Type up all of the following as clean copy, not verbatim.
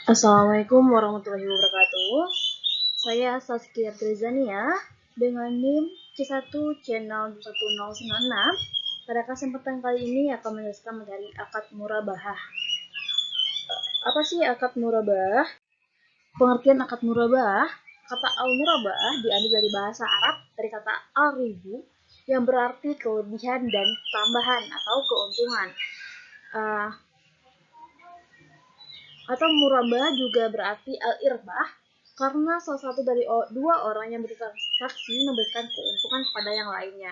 Assalamualaikum warahmatullahi wabarakatuh. Saya Saskia Trizania dengan NIM C1 Channel 1096. Pada kesempatan kali ini akan menjelaskan materi akad murabahah. Apa sih akad murabahah? Pengertian akad murabahah, kata al-murabahah diambil dari bahasa Arab dari kata al-ribu yang berarti kelebihan dan tambahan atau keuntungan. Uh, atau murabah juga berarti al-irbah karena salah satu dari dua orang yang bertransaksi memberikan keuntungan kepada yang lainnya.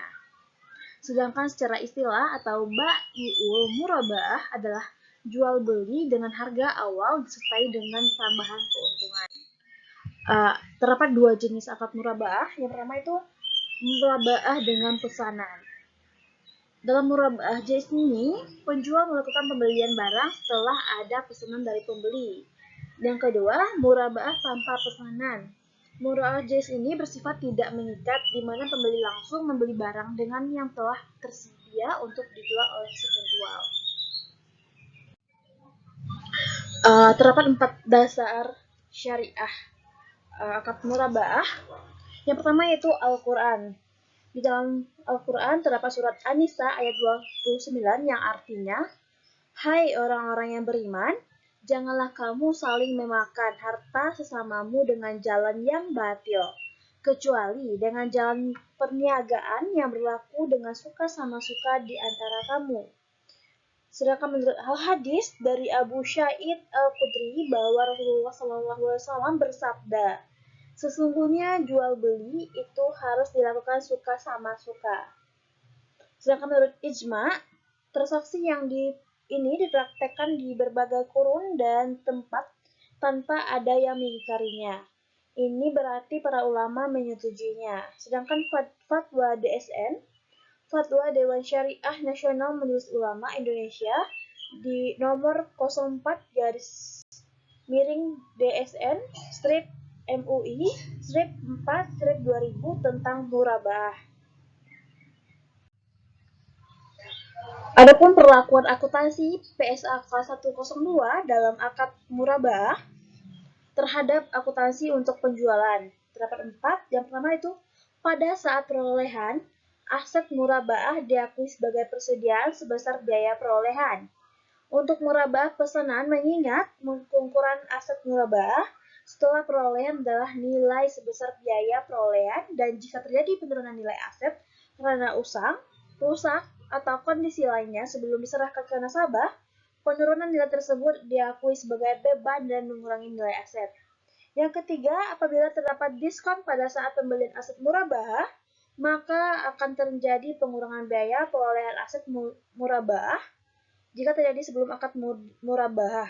Sedangkan secara istilah atau bai'ul murabah adalah jual beli dengan harga awal disertai dengan tambahan keuntungan. Terdapat dua jenis akad murabah. Yang pertama itu murabah dengan pesanan. Dalam murabah jais ini, penjual melakukan pembelian barang setelah ada pesanan dari pembeli. Yang kedua, murabah tanpa pesanan. Murabah jais ini bersifat tidak mengikat, di mana pembeli langsung membeli barang dengan yang telah tersedia untuk dijual oleh si penjual. Terdapat 4 dasar syariah akad murabah. Yang pertama yaitu Al-Quran. Di dalam Al-Quran terdapat surat An-Nisa ayat 29 yang artinya, "Hai orang-orang yang beriman, janganlah kamu saling memakan harta sesamamu dengan jalan yang batil, kecuali dengan jalan perniagaan yang berlaku dengan suka sama suka di antara kamu." Sedangkan menurut hadis dari Abu Sa'id Al-Khudri bahwa Rasulullah SAW bersabda, "Sesungguhnya jual beli itu harus dilakukan suka sama suka." Sedangkan menurut ijma, transaksi yang ini dipraktekkan di berbagai kurun dan tempat tanpa ada yang mengingkarinya. Ini berarti para ulama menyetujuinya. Sedangkan fatwa DSN, Fatwa Dewan Syariah Nasional Majelis Ulama Indonesia di nomor 04 garis miring DSN strip MUI strip 4 strip 2000 tentang murabah. Adapun perlakuan akuntansi PSA kelas 102 dalam akad murabah terhadap akuntansi untuk penjualan terdapat 4. Yang pertama itu pada saat perolehan aset murabah diakui sebagai persediaan sebesar biaya perolehan. Untuk murabah pesanan mengingat pengukuran aset murabah setelah perolehan adalah nilai sebesar biaya perolehan, dan jika terjadi penurunan nilai aset karena usang, rusak, atau kondisi lainnya sebelum diserahkan ke nasabah, penurunan nilai tersebut diakui sebagai beban dan mengurangi nilai aset. Yang ketiga, apabila terdapat diskon pada saat pembelian aset murabah, maka akan terjadi pengurangan biaya perolehan aset murabah jika terjadi sebelum akad murabah.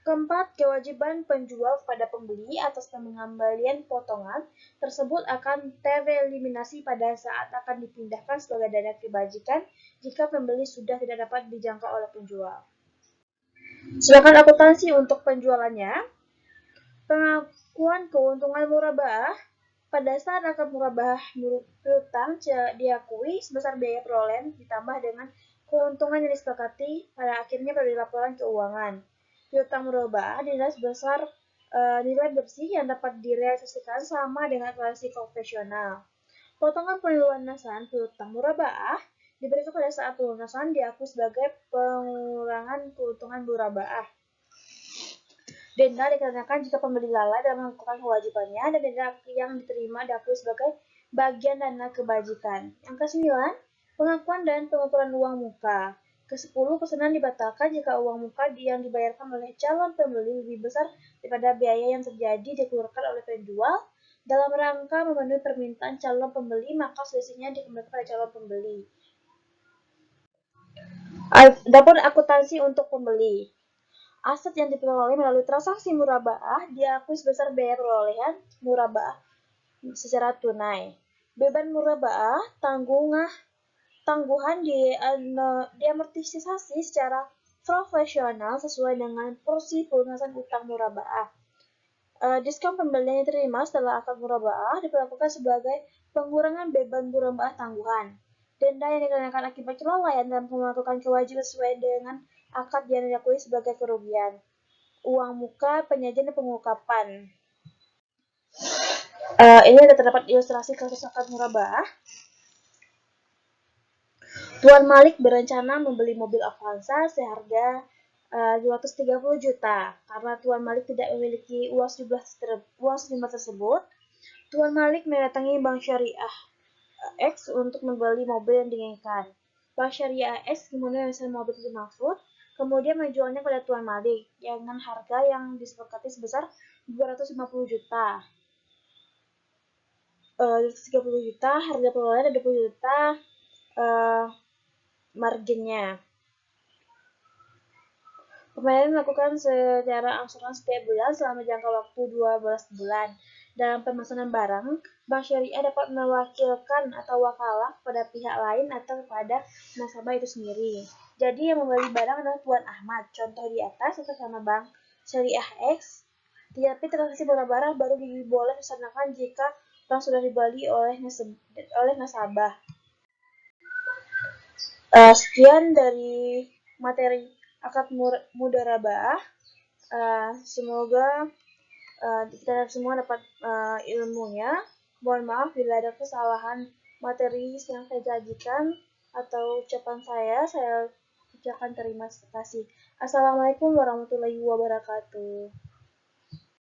Keempat, kewajiban penjual kepada pembeli atas pengembalian potongan tersebut akan tereliminasi pada saat akan dipindahkan sebagai dana kebajikan jika pembeli sudah tidak dapat dijangkau oleh penjual. Sedangkan akuntansi untuk penjualannya, pengakuan keuntungan murabah pada saat akad murabah piutang diakui sebesar biaya perolehan ditambah dengan keuntungan yang disepakati pada akhirnya pada laporan keuangan. Piutang murabah dinilai sebesar nilai bersih yang dapat direalisasikan sama dengan transaksi konvensional. Potongan pelunasan piutang murabah diberikan pada saat pelunasan diakui sebagai pengurangan keuntungan murabah. Denda dikarenakan jika pembeli lalai dalam melakukan kewajibannya, dan denda yang diterima diakui sebagai bagian dana kebajikan. Yang ke-9, pengakuan dan pengukuran uang muka. Ke-10, pesanan dibatalkan jika uang muka yang dibayarkan oleh calon pembeli lebih besar daripada biaya yang terjadi dikeluarkan oleh penjual dalam rangka memenuhi permintaan calon pembeli, maka selisihnya dikembalikan pada calon pembeli. Adapun akuntansi untuk pembeli. Aset yang diperoleh melalui transaksi murabah diakui sebesar biaya perolehan murabah secara tunai. Beban murabah tangguhan diamortisasi secara profesional sesuai dengan porsi pelunasan utang murabah. Diskon pembelian yang diterima setelah akad murabah diperlakukan sebagai pengurangan beban murabah tangguhan. Denda yang dikenakan akibat kelalaian dalam melakukan kewajiban sesuai dengan akad yang diakui sebagai kerugian. uang muka, penyajian, dan pengungkapan. Ini ada terdapat ilustrasi kasus akad murabah. Tuan Malik berencana membeli mobil Avanza seharga 230 juta. Karena Tuan Malik tidak memiliki uang sejumlah tersebut, Tuan Malik mendatangi Bank Syariah X untuk membeli mobil yang diinginkan. Bank Syariah X kemudian memesan mobil itu dimaksud, kemudian menjualnya pada Tuan Malik dengan harga yang disepakati sebesar 250 juta. 230 juta, harga pengeluaran 20 juta, marginnya. Pembayaran dilakukan secara angsuran setiap bulan selama jangka waktu 12 bulan. Dalam pemesanan barang, Bank Syariah dapat mewakilkan atau wakalah pada pihak lain atau kepada nasabah itu sendiri. Jadi yang membeli barang adalah Tuan Ahmad, contoh di atas atas nama Bank Syariah X. Tapi transaksi barang baru boleh dilaksanakan jika barang sudah dibeli oleh nasabah. Sekian dari materi akad mudharabah. Semoga kita semua dapat ilmunya. Mohon maaf bila ada kesalahan materi yang saya janjikan atau ucapan saya ucapkan terima kasih. Assalamualaikum warahmatullahi wabarakatuh.